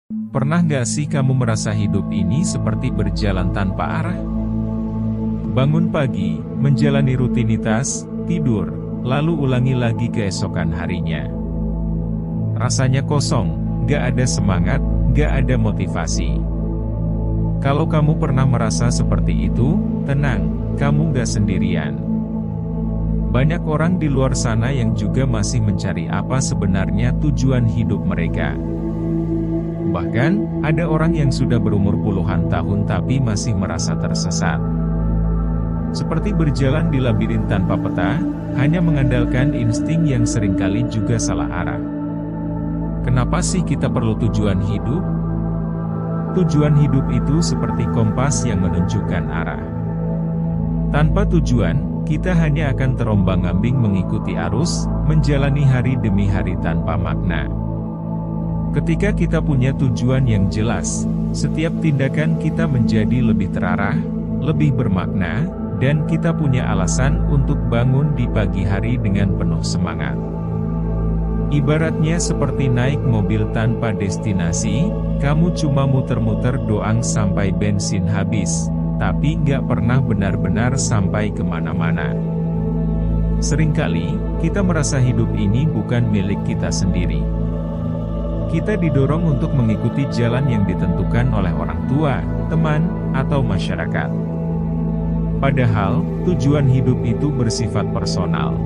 Pernah gak sih kamu merasa hidup ini seperti berjalan tanpa arah? Bangun pagi, menjalani rutinitas, tidur, lalu ulangi lagi keesokan harinya. Rasanya kosong, gak ada semangat, gak ada motivasi. Kalau kamu pernah merasa seperti itu, tenang, kamu gak sendirian. Banyak orang di luar sana yang juga masih mencari apa sebenarnya tujuan hidup mereka. Bahkan, ada orang yang sudah berumur puluhan tahun tapi masih merasa tersesat. Seperti berjalan di labirin tanpa peta, hanya mengandalkan insting yang seringkali juga salah arah. Kenapa sih kita perlu tujuan hidup? Tujuan hidup itu seperti kompas yang menunjukkan arah. Tanpa tujuan, kita hanya akan terombang-ambing mengikuti arus, menjalani hari demi hari tanpa makna. Ketika kita punya tujuan yang jelas, setiap tindakan kita menjadi lebih terarah, lebih bermakna, dan kita punya alasan untuk bangun di pagi hari dengan penuh semangat. Ibaratnya seperti naik mobil tanpa destinasi, kamu cuma muter-muter doang sampai bensin habis, tapi nggak pernah benar-benar sampai kemana-mana. Seringkali, kita merasa hidup ini bukan milik kita sendiri. Kita didorong untuk mengikuti jalan yang ditentukan oleh orang tua, teman, atau masyarakat. Padahal, tujuan hidup itu bersifat personal.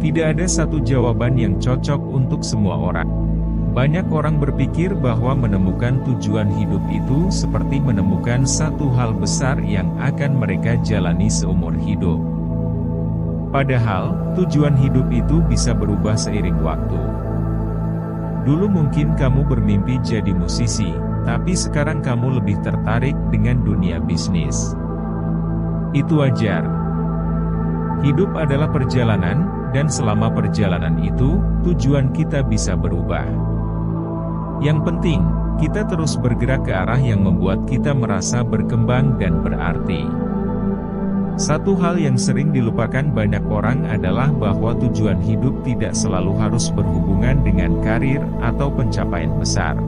Tidak ada satu jawaban yang cocok untuk semua orang. Banyak orang berpikir bahwa menemukan tujuan hidup itu seperti menemukan satu hal besar yang akan mereka jalani seumur hidup. Padahal, tujuan hidup itu bisa berubah seiring waktu. Dulu mungkin kamu bermimpi jadi musisi, tapi sekarang kamu lebih tertarik dengan dunia bisnis. Itu wajar. Hidup adalah perjalanan, dan selama perjalanan itu, tujuan kita bisa berubah. Yang penting, kita terus bergerak ke arah yang membuat kita merasa berkembang dan berarti. Satu hal yang sering dilupakan banyak orang adalah bahwa tujuan hidup tidak selalu harus berhubungan dengan karir atau pencapaian besar.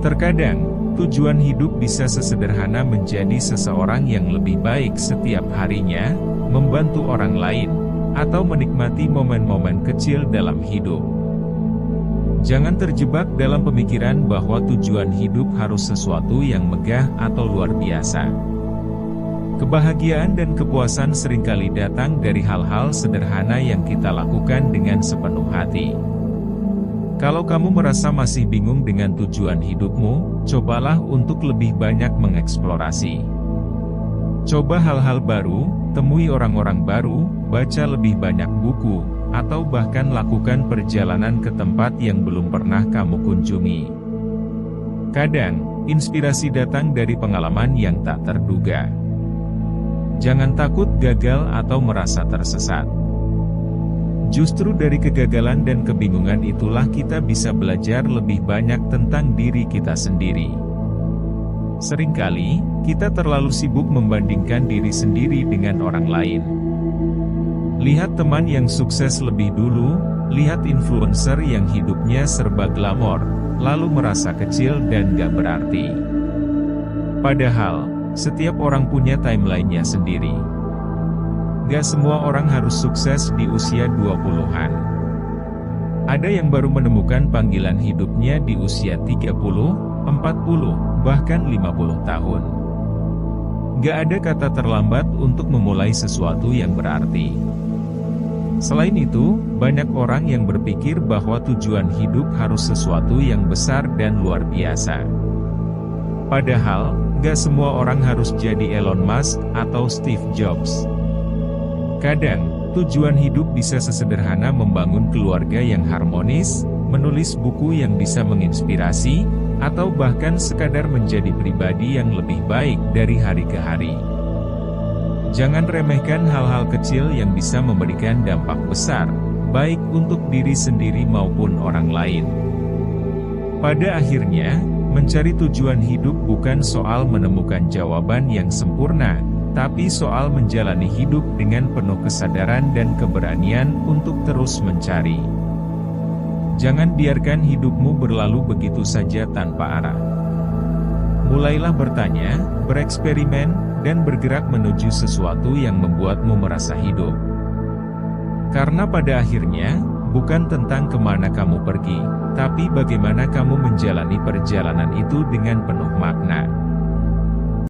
Terkadang, tujuan hidup bisa sesederhana menjadi seseorang yang lebih baik setiap harinya, membantu orang lain, atau menikmati momen-momen kecil dalam hidup. Jangan terjebak dalam pemikiran bahwa tujuan hidup harus sesuatu yang megah atau luar biasa. Kebahagiaan dan kepuasan seringkali datang dari hal-hal sederhana yang kita lakukan dengan sepenuh hati. Kalau kamu merasa masih bingung dengan tujuan hidupmu, cobalah untuk lebih banyak mengeksplorasi. Coba hal-hal baru, temui orang-orang baru, baca lebih banyak buku, atau bahkan lakukan perjalanan ke tempat yang belum pernah kamu kunjungi. Kadang, inspirasi datang dari pengalaman yang tak terduga. Jangan takut gagal atau merasa tersesat. Justru dari kegagalan dan kebingungan itulah kita bisa belajar lebih banyak tentang diri kita sendiri. Seringkali, kita terlalu sibuk membandingkan diri sendiri dengan orang lain. Lihat teman yang sukses lebih dulu, lihat influencer yang hidupnya serba glamor, lalu merasa kecil dan gak berarti. Padahal, setiap orang punya timeline-nya sendiri. Gak semua orang harus sukses di usia 20-an. Ada yang baru menemukan panggilan hidupnya di usia 30, 40, bahkan 50 tahun. Gak ada kata terlambat untuk memulai sesuatu yang berarti. Selain itu, banyak orang yang berpikir bahwa tujuan hidup harus sesuatu yang besar dan luar biasa. Padahal, gak semua orang harus jadi Elon Musk atau Steve Jobs. Kadang, tujuan hidup bisa sesederhana membangun keluarga yang harmonis, menulis buku yang bisa menginspirasi, atau bahkan sekadar menjadi pribadi yang lebih baik dari hari ke hari. Jangan remehkan hal-hal kecil yang bisa memberikan dampak besar, baik untuk diri sendiri maupun orang lain. Pada akhirnya, mencari tujuan hidup bukan soal menemukan jawaban yang sempurna, tapi soal menjalani hidup dengan penuh kesadaran dan keberanian untuk terus mencari. Jangan biarkan hidupmu berlalu begitu saja tanpa arah. Mulailah bertanya, bereksperimen, dan bergerak menuju sesuatu yang membuatmu merasa hidup. Karena pada akhirnya, bukan tentang kemana kamu pergi, tapi bagaimana kamu menjalani perjalanan itu dengan penuh makna.